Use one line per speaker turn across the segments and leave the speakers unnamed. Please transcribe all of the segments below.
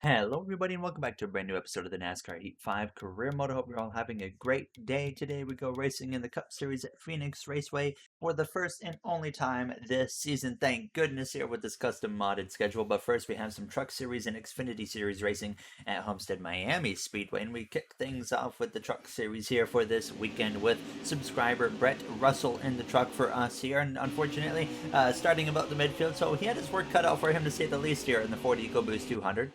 Hello, everybody, and welcome back to a brand new episode of the NASCAR Heat 5 Career Mode. I hope you're all having a great day. Today, we go racing in the Cup Series at Phoenix Raceway for the first and only time this season. Thank goodness here with this custom modded schedule. But first, we have some Truck Series and Xfinity Series racing at Homestead Miami Speedway. And we kick things off with the Truck Series here for this weekend with subscriber Brett Russell in the truck for us here. And unfortunately, starting about the midfield, so he had his work cut out for him to say the least here in the Ford EcoBoost 200.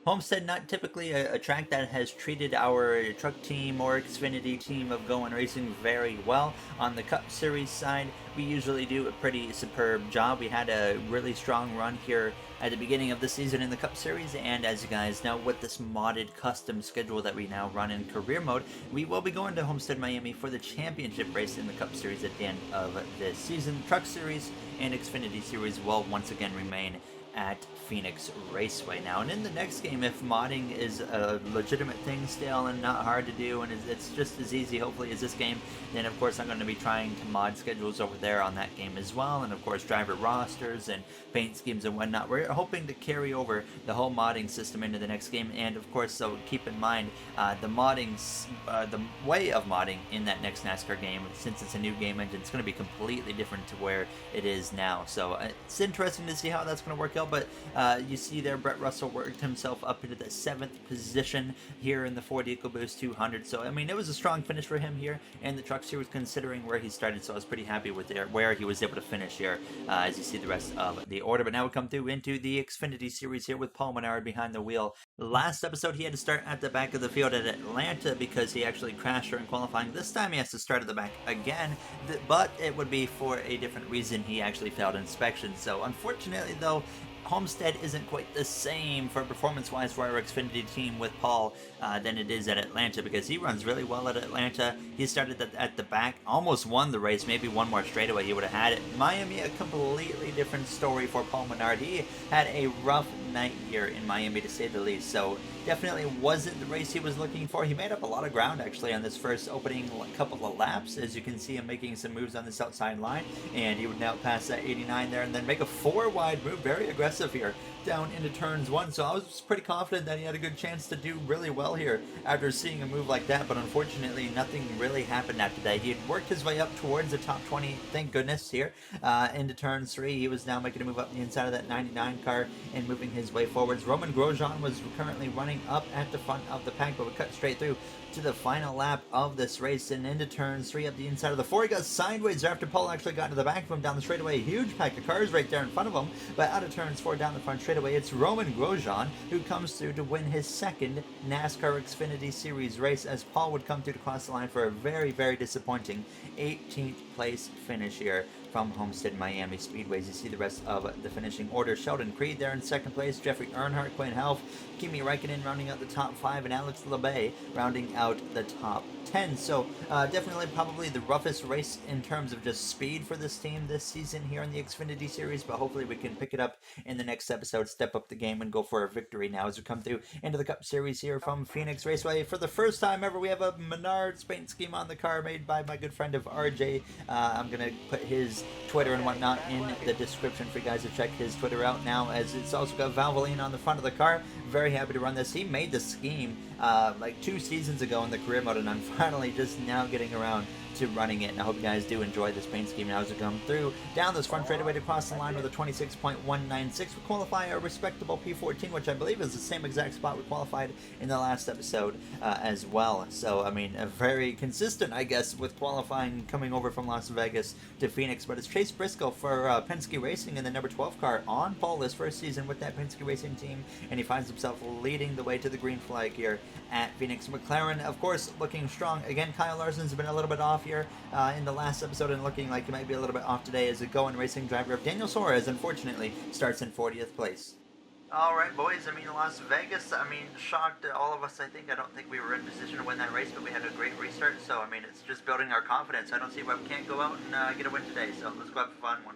Homestead, not typically a track that has treated our truck team or Xfinity team of Going Racing very well. On the Cup Series side, we usually do a pretty superb job. We had a really strong run here at the beginning of the season in the Cup Series, and as you guys know, with this modded custom schedule that we now run in career mode, we will be going to Homestead Miami for the championship race in the Cup Series at the end of this season. Truck Series and Xfinity Series will once again remain at Phoenix Raceway now. And in the next game, if modding is a legitimate thing still and not hard to do, and it's just as easy, hopefully, as this game, then of course I'm going to be trying to mod schedules over there on that game as well, and of course driver rosters and paint schemes and whatnot. We're hoping to carry over the whole modding system into the next game, and of course, so keep in mind the way of modding in that next NASCAR game, since it's a new game engine, it's going to be completely different to where it is now. So it's interesting to see how that's going to work out. But you see there, Brett Russell worked himself up into the 7th position here in the Ford EcoBoost 200. So, I mean, it was a strong finish for him here, and the Truck Series considering where he started. So I was pretty happy with where he was able to finish here, as you see the rest of the order. But now we come through into the Xfinity Series here with Paul Menard behind the wheel. Last episode, he had to start at the back of the field at Atlanta because he actually crashed during qualifying. This time, he has to start at the back again, but it would be for a different reason. He actually failed inspection. So, unfortunately, though, Homestead isn't quite the same for performance-wise for our Xfinity team with Paul than it is at Atlanta, because he runs really well at Atlanta. He started at the back, almost won the race, maybe one more straightaway he would have had it. Miami, a completely different story for Paul Menard. He had a rough night here in Miami, to say the least, so definitely wasn't the race he was looking for. He made up a lot of ground, actually, on this first opening couple of laps. As you can see him making some moves on this outside line, and he would now pass that 89 there and then make a 4-wide move, very aggressive here, down into turns 1. So I was pretty confident that he had a good chance to do really well here after seeing a move like that, but unfortunately nothing really happened after that. He had worked his way up towards the top 20, thank goodness, here into turns 3. He was now making a move up the inside of that 99 car and moving his way forwards. Roman Grosjean was currently running up at the front of the pack, but we cut straight through to the final lap of this race and into turns 3 up the inside of the 4. He got sideways after Paul actually got to the back of him down the straightaway. Huge pack of cars right there in front of him, but out of turns 4 down the front straightaway, it's Roman Grosjean who comes through to win his second NASCAR Xfinity Series race, as Paul would come through to cross the line for a very, very disappointing 18th place finish here from Homestead Miami Speedways. You see the rest of the finishing order. Sheldon Creed there in second place, Jeffrey Earnhardt, Quinn Helf, Kimi Räikkönen rounding out the top 5, and Alex Labay rounding out the top 10. So definitely probably the roughest race in terms of just speed for this team this season here in the Xfinity Series, but hopefully we can pick it up in the next episode, step up the game, and go for a victory now as we come through into the Cup Series here from Phoenix Raceway. For the first time ever, we have a Menards paint scheme on the car made by my good friend of RJ. I'm going to put his Twitter and whatnot in the description for you guys to check his Twitter out now, as it's also got Valvoline on the front of the car. Very happy to run this. He made the scheme like 2 seasons ago in the career mode, and I'm finally just now getting around to running it, and I hope you guys do enjoy this paint scheme now as we come through down this front straightaway to cross the line with a 26.196. We qualify a respectable P14, which I believe is the same exact spot we qualified in the last episode as well. So, I mean, a very consistent, I guess, with qualifying coming over from Las Vegas to Phoenix. But it's Chase Briscoe for Penske Racing in the number 12 car on pole this first season with that Penske Racing team, and he finds himself leading the way to the green flag here at Phoenix. McLaren, of course, looking strong. Again, Kyle Larson's been a little bit off here in the last episode, and looking like he might be a little bit off today as a Going Racing driver of Daniel Suarez, unfortunately, starts in 40th place. Alright, boys, I mean, Las Vegas, I mean, shocked all of us, I think. I don't think we were in position to win that race, but we had a great restart, so, I mean, it's just building our confidence. I don't see why we can't go out and get a win today, so let's go have a fun one.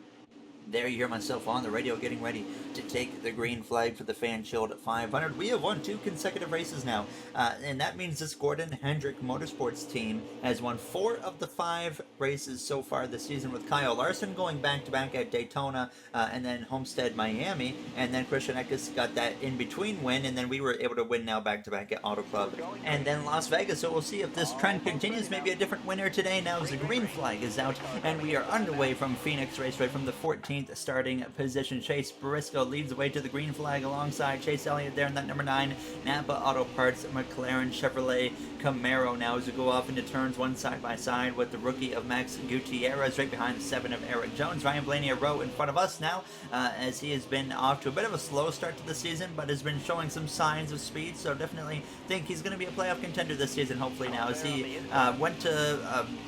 There you hear myself on the radio getting ready to take the green flag for the Fan Shield 500. We have won 2 consecutive races now, and that means this Gordon Hendrick Motorsports team has won 4 of the 5 races so far this season, with Kyle Larson going back-to-back at Daytona, and then Homestead, Miami, and then Christian Eckes got that in-between win, and then we were able to win now back-to-back at Auto Club, and then Las Vegas. So we'll see if this trend continues. Maybe a different winner today now as the green flag is out, and we are underway from Phoenix Raceway from the 14th starting position. Chase Briscoe leads the way to the green flag alongside Chase Elliott there in that number 9 Napa Auto Parts McLaren Chevrolet Camaro now as we go off into turns 1 side by side with the rookie of Max Gutierrez right behind the 7 of Eric Jones. Ryan Blaney a row in front of us now as he has been off to a bit of a slow start to the season, but has been showing some signs of speed, so definitely think he's going to be a playoff contender this season, hopefully now, as he went to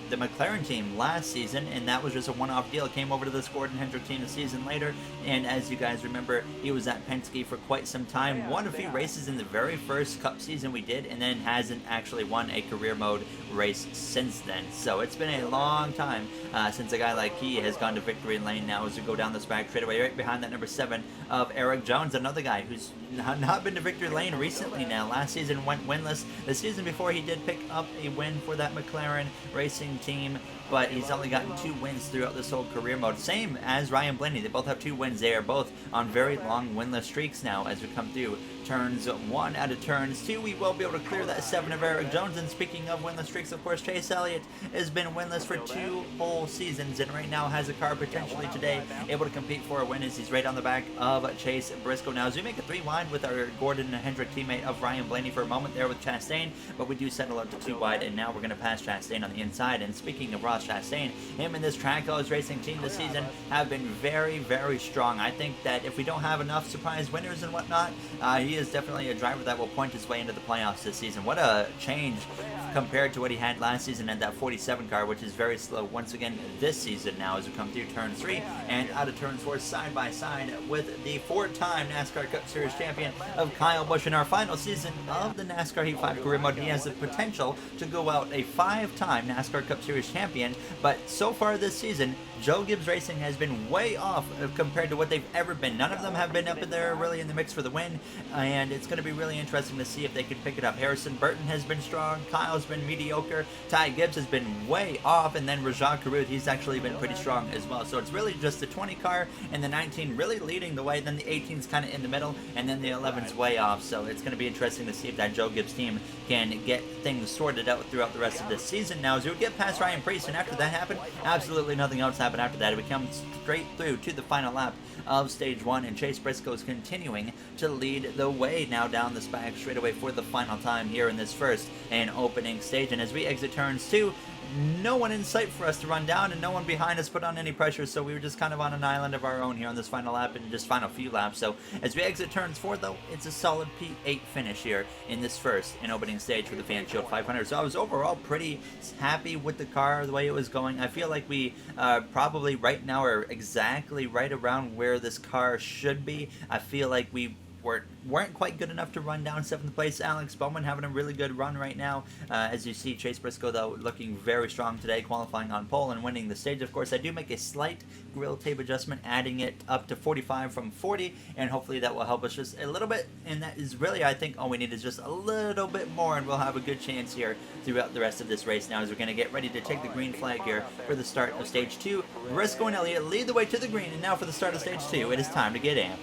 the McLaren team last season, and that was just a one-off deal. Came over to this Gordon Hendrick team a season later, and as you guys remember, he was at Penske for quite some time, won a few races in the very first Cup season we did, and then hasn't actually won a career mode race since then. So it's been a long time since a guy like he has gone to victory lane now as we go down this back straightaway right behind that number 7 of Eric Jones, another guy who's not been to victory lane recently now. Last season went winless. The season before he did pick up a win for that McLaren racing team, but he's only gotten 2 wins throughout this whole career mode. Same as Ryan Blaney. They both have 2 wins. They are both on very long winless streaks now as we come through turns 1 out of turns 2. We will be able to clear that 7 of Eric Jones. And speaking of winless streaks, of course, Chase Elliott has been winless for 2 whole seasons, and right now has a car potentially today able to compete for a win as he's right on the back of Chase Briscoe now. As we make a 3 wide with our Gordon Hendrick teammate of Ryan Blaney for a moment there with Chastain, but we do settle up to 2 wide, and now we're going to pass Chastain on the inside. And speaking of Ross Chastain, him and this Trackhouse Racing team this season have been very, very strong. I think that if we don't have enough surprise winners and whatnot, he is definitely a driver that will point his way into the playoffs this season. What a change compared to what he had last season at that 47 car, which is very slow once again this season now as we come through turn 3 and out of turn 4 side by side with the 4-time NASCAR Cup Series champion of Kyle Busch. In our final season of the NASCAR Heat 5 career mode, he has the potential to go out a 5-time NASCAR Cup Series champion, but so far this season, Joe Gibbs Racing has been way off compared to what they've ever been. None of them have been up in there really in the mix for the win, and it's going to be really interesting to see if they can pick it up. Harrison Burton has been strong, Kyle's been mediocre, Ty Gibbs has been way off, and then Rajah Caruth, he's actually been pretty strong as well. So it's really just the 20 car and the 19 really leading the way, then the 18's kind of in the middle, and then the 11's way off. So it's going to be interesting to see if that Joe Gibbs team can get things sorted out throughout the rest of this season. Now, as we would get past Ryan Preece, and after that happened, absolutely nothing else happened after that. It comes straight through to the final lap of stage 1, and Chase Briscoe is continuing to lead the way now down this back straightaway for the final time here in this first and opening stage. And as we exit turns 2, no one in sight for us to run down, and no one behind us put on any pressure, so we were just kind of on an island of our own here on this final lap and just final few laps. So as we exit turns 4, though, it's a solid P8 finish here in this first and opening stage for the Fan Shield 500. So I was overall pretty happy with the car, the way it was going. I feel like we probably right now are exactly right around where this car should be. I feel like we weren't quite good enough to run down 7th place. Alex Bowman having a really good run right now. As you see, Chase Briscoe, though, looking very strong today, qualifying on pole and winning the stage. Of course, I do make a slight grill tape adjustment, adding it up to 45 from 40, and hopefully that will help us just a little bit, and that is really, I think, all we need is just a little bit more, and we'll have a good chance here throughout the rest of this race now as we're going to get ready to take the green flag here for the start of stage 2. Briscoe and Elliott lead the way to the green, and now for the start of stage 2, it is time to get amped.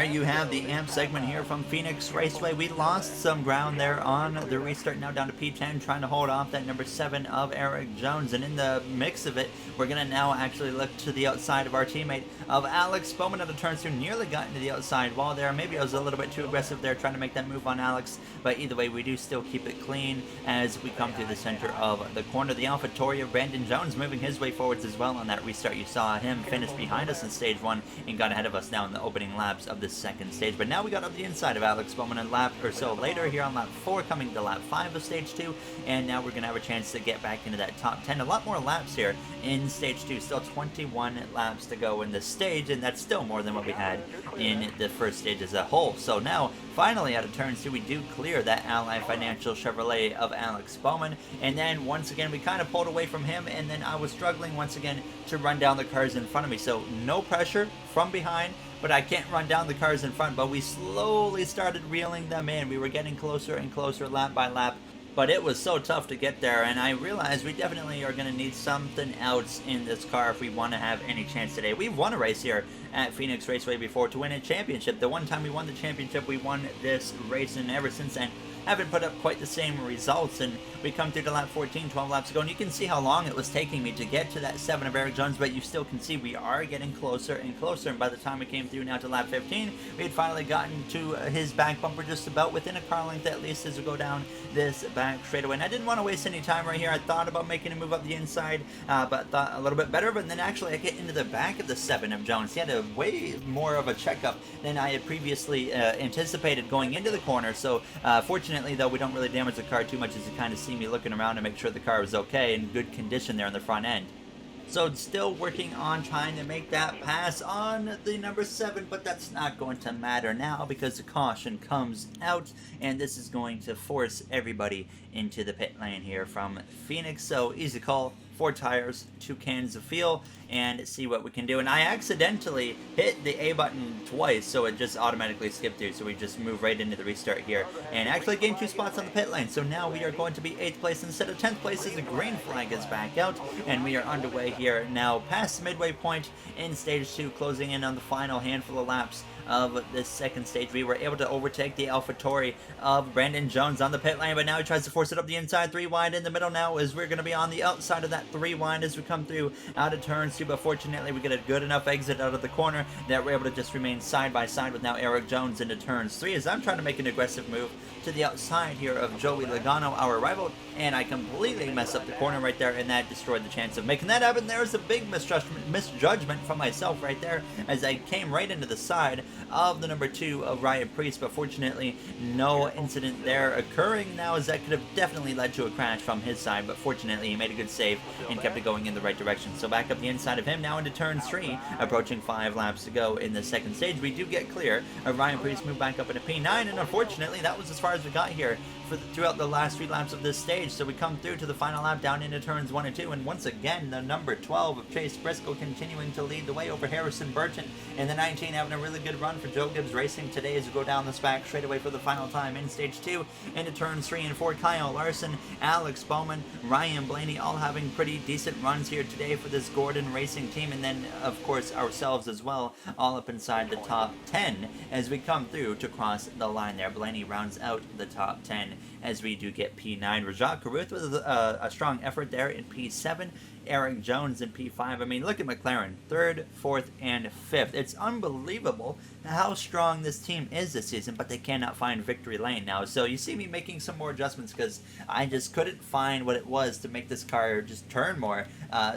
there you have the AMP segment here from Phoenix Raceway. We lost some ground there on the restart, now down to P10, trying to hold off that number 7 of Eric Jones. And in the mix of it, we're going to now actually look to the outside of our teammate of Alex Bowman at the turns through. Nearly got into the outside wall there. Maybe I was a little bit too aggressive there trying to make that move on Alex. But either way, we do still keep it clean as we come through the center of the corner. The AlphaTauri of Brandon Jones moving his way forwards as well on that restart. You saw him finish behind us in stage 1 and got ahead of us now in the opening laps of the second stage. But now we got up the inside of Alex Bowman a lap or so later here on lap 4, coming to lap 5 of stage 2. And now we're going to have a chance to get back into that top 10. A lot more laps here in stage 2. Still 21 laps to go in this stage, and that's still more than what we had in the first stage as a whole. So now, finally, out of turn 2, we do clear that Ally Financial Chevrolet of Alex Bowman. And then once again, we kind of pulled away from him, and then I was struggling once again to run down the cars in front of me. So no pressure from behind, but I can't run down the cars in front. But we slowly started reeling them in. We were getting closer and closer lap by lap. But it was so tough to get there, and I realized we definitely are going to need something else in this car if we want to have any chance today. We've won a race here at Phoenix Raceway before to win a championship. The one time we won the championship, we won this race, and ever since then, haven't put up quite the same results. And we come through to lap 14, 12 laps ago, and you can see how long it was taking me to get to that 7 of Eric Jones, but you still can see we are getting closer and closer. And by the time we came through now to lap 15, we had finally gotten to his back bumper, just about within a car length at least, as we go down this back straightaway. And I didn't want to waste any time right here. I thought about making a move up the inside, but thought a little bit better. But then actually I get into the back of the 7 of Jones. He had a way more of a checkup than I had previously anticipated going into the corner. So fortunately, though, we don't really damage the car too much, as you kind of see me looking around to make sure the car was okay, in good condition there on the front end. So still working on trying to make that pass on the number 7, but that's not going to matter now because the caution comes out, and this is going to force everybody into the pit lane here from Phoenix. So easy call, 4 tires, 2 cans of fuel, and see what we can do. And I accidentally hit the A button twice, so it just automatically skipped through. So we just move right into the restart here and actually gained 2 spots on the pit lane. So now we are going to be 8th place instead of 10th place, as the green flag is back out, and we are underway here now past the midway point in stage 2, closing in on the final handful of laps of this second stage. We were able to overtake the AlphaTauri of Brandon Jones on the pit lane, but now he tries to force it up the inside, 3 wide in the middle now, as we're going to be on the outside of that 3 wide as we come through out of turns 2, but fortunately we get a good enough exit out of the corner that we're able to just remain side by side with now Eric Jones into turns 3, as I'm trying to make an aggressive move to the outside here of Joey Logano, our rival, and I completely mess up the corner right there, and that destroyed the chance of making that happen. There's a big misjudgment from myself right there, as I came right into the side of the number 2 of Ryan Priest, but fortunately no incident there occurring now, as that could have definitely led to a crash from his side, but fortunately he made a good save and kept it going in the right direction. So back up the inside of him now into turn 3, approaching 5 laps to go in the second stage. We do get clear of Ryan Priest, move back up into P9, and unfortunately that was as far as we got here throughout the last 3 laps of this stage. So we come through to the final lap down into turns 1 and 2, and once again the number 12 of Chase Briscoe continuing to lead the way over Harrison Burton, and the 19 having a really good run for Joe Gibbs Racing today as we go down this back straightaway for the final time in stage 2 into turns 3 and 4. Kyle Larson, Alex Bowman, Ryan Blaney all having pretty decent runs here today for this Gordon Racing team, and then of course ourselves as well, all up inside the top 10 as we come through to cross the line there. Blaney rounds out the top 10 as we do get P9. Rajat Caruth with a strong effort there in P7. Eric Jones in P5. I mean, look at McLaren, 3rd, 4th, and 5th. It's unbelievable how strong this team is this season, but they cannot find victory lane now. So you see me making some more adjustments because I just couldn't find what it was to make this car just turn more.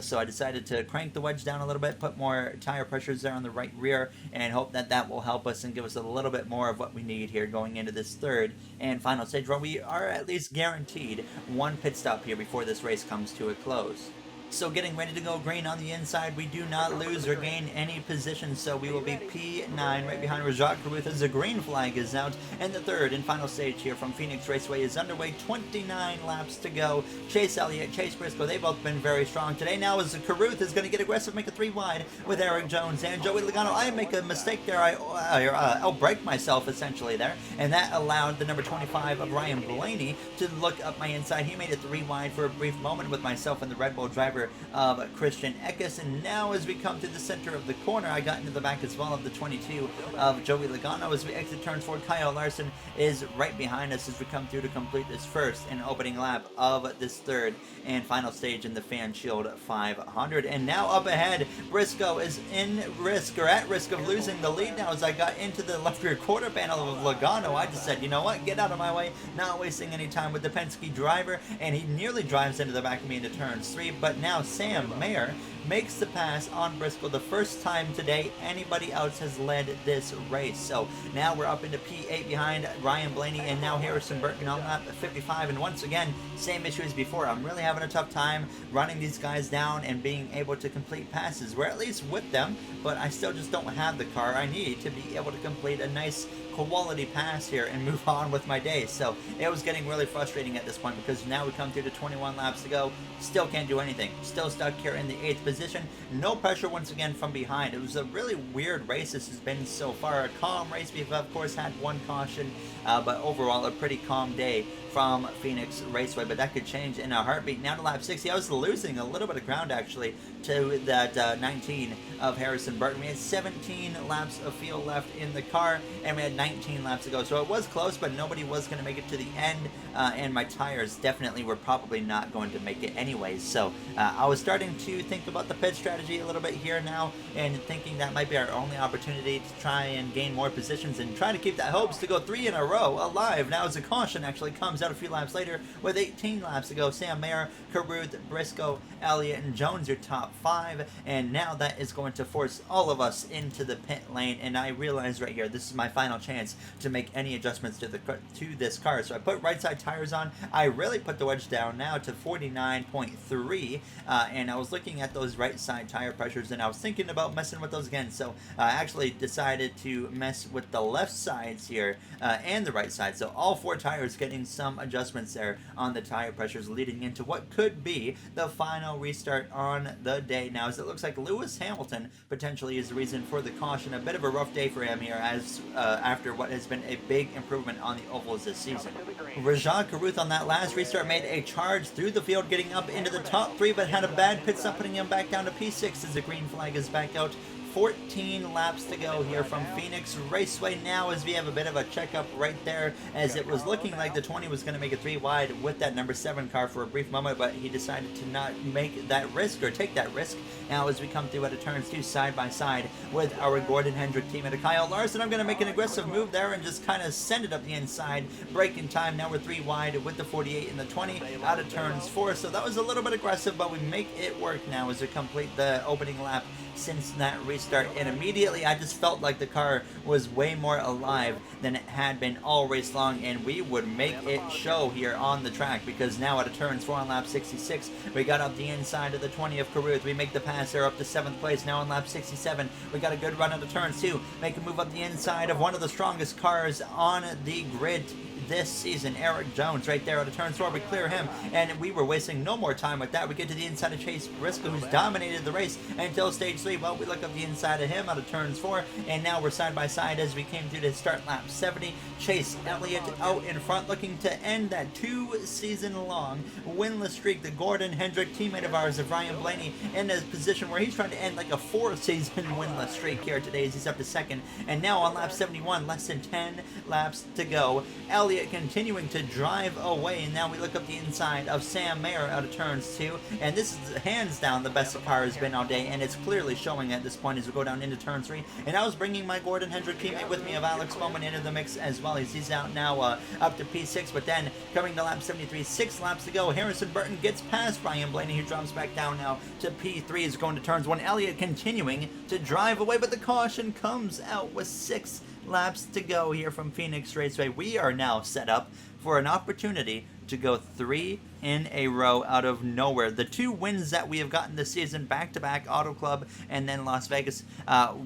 So I decided to crank the wedge down a little bit, put more tire pressures there on the right rear, and hope that that will help us and give us a little bit more of what we need here going into this 3rd and final stage, where we are at least guaranteed 1 pit stop here before this race comes to a close. So getting ready to go green on the inside, we do not lose or gain any position, so we will be P9 right behind Rajat Caruth as the green flag is out, and the 3rd and final stage here from Phoenix Raceway is underway. 29 laps to go. Chase Elliott, Chase Briscoe, they've both been very strong today. Now as Caruth is going to get aggressive, make a 3 wide with Eric Jones and Joey Logano. I make a mistake there. I'll break myself essentially there, and that allowed the number 25 of Ryan Blaney to look up my inside. He made it 3 wide for a brief moment with myself and the Red Bull driver driver of Christian Eckes. And now as we come to the center of the corner, I got into the back as well of the 22 of Joey Logano. As we exit turns 4, Kyle Larson is right behind us as we come through to complete this first and opening lap of this third and final stage in the Fan Shield 500. And now up ahead, Briscoe is at risk of losing the lead now. As I got into the left rear quarter panel of Logano, I just said, you know what, get out of my way, not wasting any time with the Penske driver, and he nearly drives into the back of me into turns 3. But now Sam Mayer makes the pass on Briscoe, the first time today anybody else has led this race. So now we're up into P8 behind Ryan Blaney and now Harrison Burton on lap 55. And once again, same issue as before. I'm really having a tough time running these guys down and being able to complete passes. We're at least with them, but I still just don't have the car I need to be able to complete a nice quality pass here and move on with my day. So it was getting really frustrating at this point, because now we come through to 21 laps to go, still can't do anything, still stuck here in the 8th position, no pressure once again from behind. It was a really weird race this has been so far, a calm race. We've of course had one caution, but overall a pretty calm day from Phoenix Raceway, but that could change in a heartbeat. Now to lap 60, I was losing a little bit of ground actually to that 19 of Harrison Burton. We had 17 laps of fuel left in the car, and we had 19 laps to go, so it was close, but nobody was going to make it to the end, and my tires definitely were probably not going to make it anyways. So I was starting to think about the pit strategy a little bit here now, and thinking that might be our only opportunity to try and gain more positions and try to keep that hopes to go 3 in a row alive. Now as a caution actually comes out a few laps later with 18 laps to go, Sam Mayer, Carruth, Briscoe, Elliott, and Jones your top 5, and now that is going to force all of us into the pit lane. And I realize right here, this is my final chance to make any adjustments to this car. So I put right side tires on. I really put the wedge down now to 49.3, and I was looking at those right side tire pressures, and I was thinking about messing with those again. So I actually decided to mess with the left sides here and the right side. So all 4 tires getting some adjustments there on the tire pressures, leading into what could be the final restart on the day. Now as it looks like Lewis Hamilton potentially is the reason for the caution. A bit of a rough day for him here, as after what has been a big improvement on the ovals this season. Rajah Carruth on that last restart made a charge through the field, getting up into the top 3, but had a bad pit stop, putting him back down to P6 as the green flag is back out. 14 laps to go here from Phoenix Raceway now, as we have a bit of a checkup right there, as it was looking like the 20 was going to make it 3 wide with that number 7 car for a brief moment, but he decided to not make that risk, or take that risk. Now as we come through out of turns 2 side by side with our Gordon Hendrick teammate Kyle Larson, I'm going to make an aggressive move there and just kind of send it up the inside, breaking time. Now we're 3 wide with the 48 and the 20 out of turns 4, so that was a little bit aggressive, but we make it work now as we complete the opening lap since that restart. And immediately I just felt like the car was way more alive than it had been all race long, and we would make it show here on the track, because now out of turns 4 on lap 66, we got up the inside of the 20 of Carruth. We make the pass there up to 7th place. Now on lap 67, we got a good run out of turns 2, make a move up the inside of one of the strongest cars on the grid this season, Eric Jones, right there out of turn 4. We clear him, and we were wasting no more time with that. We get to the inside of Chase Briscoe, who's dominated the race until stage 3. Well, we look up the inside of him out of turns 4, and now we're side by side as we came through to start lap 70. Chase Elliott out in front, looking to end that 2-season-long winless streak. The Gordon Hendrick teammate of ours, of Ryan Blaney, in a position where he's trying to end like a 4-season winless streak here today, as he's up to 2nd. And now on lap 71, less than 10 laps to go, Elliott continuing to drive away. And now we look up the inside of Sam Mayer out of turns 2, and this is hands down the best the car has been all day, and it's clearly showing at this point as we go down into turn 3. And I was bringing my Gordon Hendrick teammate with me of Alex Bowman into the mix as well, as he's out now up to P6. But then coming to lap 73, 6 laps to go, Harrison Burton gets past Ryan Blaney, who drops back down now to P3 as going to turns 1. Elliott continuing to drive away, but the caution comes out with 6 laps to go here from Phoenix Raceway. We are now set up for an opportunity to go 3 in a row out of nowhere. The 2 wins that we have gotten this season, back-to-back Auto Club and then Las Vegas,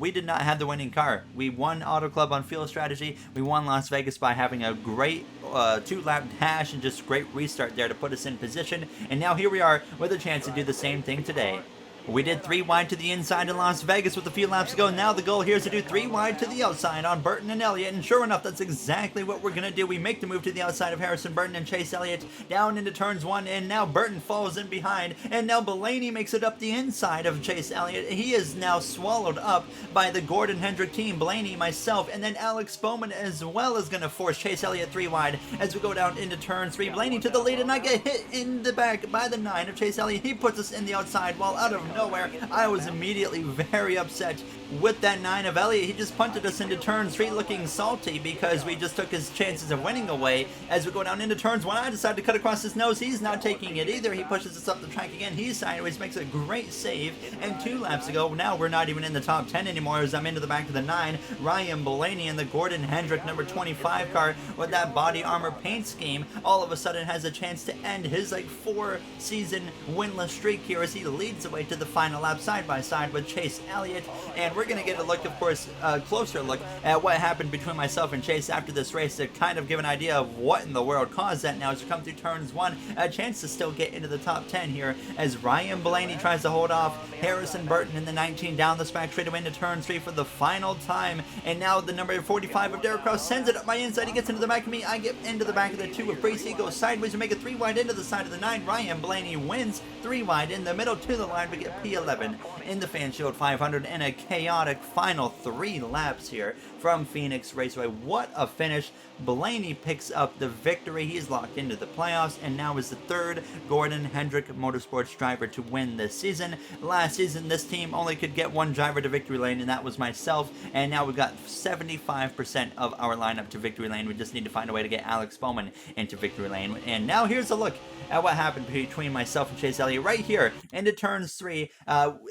we did not have the winning car. We won Auto Club on field strategy. We won Las Vegas by having a great 2-lap dash and just great restart there to put us in position. And now here we are with a chance to do the same thing today. We did 3 wide to the inside in Las Vegas with a few laps ago. Now the goal here is to do 3 wide to the outside on Burton and Elliott. And sure enough, that's exactly what we're going to do. We make the move to the outside of Harrison Burton and Chase Elliott down into turns 1. And now Burton falls in behind. And now Blaney makes it up the inside of Chase Elliott. He is now swallowed up by the Gordon Hendrick team. Blaney, myself, and then Alex Bowman as well is going to force Chase Elliott 3 wide as we go down into turn 3. Blaney to the lead, and I get hit in the back by the 9 of Chase Elliott. He puts us in the outside while out of nowhere I was immediately very upset with that 9 of Elliott. He just punted us into turn 3 looking salty because we just took his chances of winning away. As we go down into turns 1, I decided to cut across his nose. He's not taking it either. He pushes us up the track again. He's sideways, makes a great save. And 2 laps ago, now we're not even in the top 10 anymore as I'm into the back of the 9. Ryan Blaney in the Gordon Hendrick number 25 car with that body armor paint scheme all of a sudden has a chance to end his 4-season winless streak here as he leads the way to the final lap side by side with Chase Elliott. And we're going to get a look, of course, a closer look at what happened between myself and Chase after this race to kind of give an idea of what in the world caused that. Now as we come through turns 1, a chance to still get into the top 10 here as Ryan Blaney tries to hold off Harrison Burton in the 19 down the back straightaway into turn 3 for the final time. And now the number 45 of Derek Cross sends it up my inside. He gets into the back of me. I get into the back of the 2 of Brace. He goes sideways and make it 3 wide into the side of the 9. Ryan Blaney wins 3 wide in the middle to the line. We get P11 in the Fan Shield 500 and a chaotic final 3 laps here from Phoenix Raceway. What a finish. Blaney picks up the victory. He's locked into the playoffs and now is the 3rd Gordon Hendrick Motorsports driver to win this season. Last season, this team only could get 1 driver to victory lane, and that was myself. And now we've got 75% of our lineup to victory lane. We just need to find a way to get Alex Bowman into victory lane. And now here's a look at what happened between myself and Chase Elliott right here into turns 3.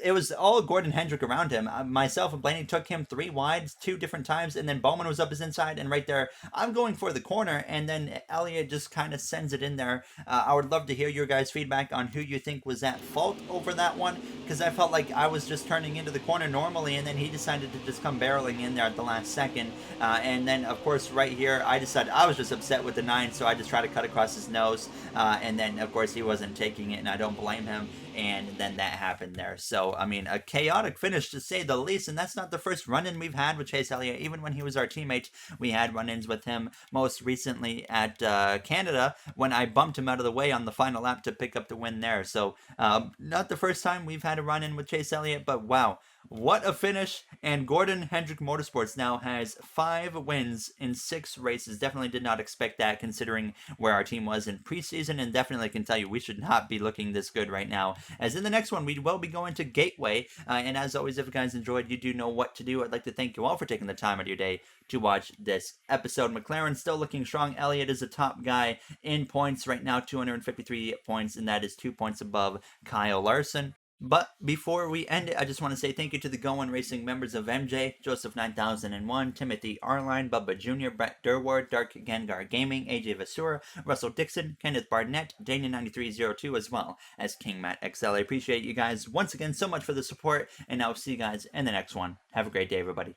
It was all Gordon Hendrick around him. Myself and Blaney took him 3 wide 2 different times, and then Bowman was up his inside, and right there I'm going for the corner, and then Elliott just kind of sends it in there. I would love to hear your guys' feedback on who you think was at fault over that one, because I felt like I was just turning into the corner normally, and then he decided to just come barreling in there at the last second. And then of course right here I decided I was just upset with the 9, so I just tried to cut across his nose, and then of course he wasn't taking it, and I don't blame him. And then that happened there. So, I mean, a chaotic finish to say the least. And that's not the first run-in we've had with Chase Elliott. Even when he was our teammate, we had run-ins with him most recently at Canada when I bumped him out of the way on the final lap to pick up the win there. So, not the first time we've had a run-in with Chase Elliott, but wow. What a finish, and Gordon Hendrick Motorsports now has 5 wins in 6 races. Definitely did not expect that considering where our team was in preseason, and definitely can tell you we should not be looking this good right now. As in the next one, we will be going to Gateway, and as always, if you guys enjoyed, you do know what to do. I'd like to thank you all for taking the time out of your day to watch this episode. McLaren still looking strong. Elliott is a top guy in points right now, 253 points, and that is 2 points above Kyle Larson. But before we end it, I just want to say thank you to the Going Racing members of MJ, Joseph 9001, Timothy Arline, Bubba Jr., Brett Durward, Dark Gengar Gaming, AJ Vasura, Russell Dixon, Kenneth Barnett, Daniel9302, as well as King Matt XL. I appreciate you guys once again so much for the support, and I'll see you guys in the next one. Have a great day, everybody.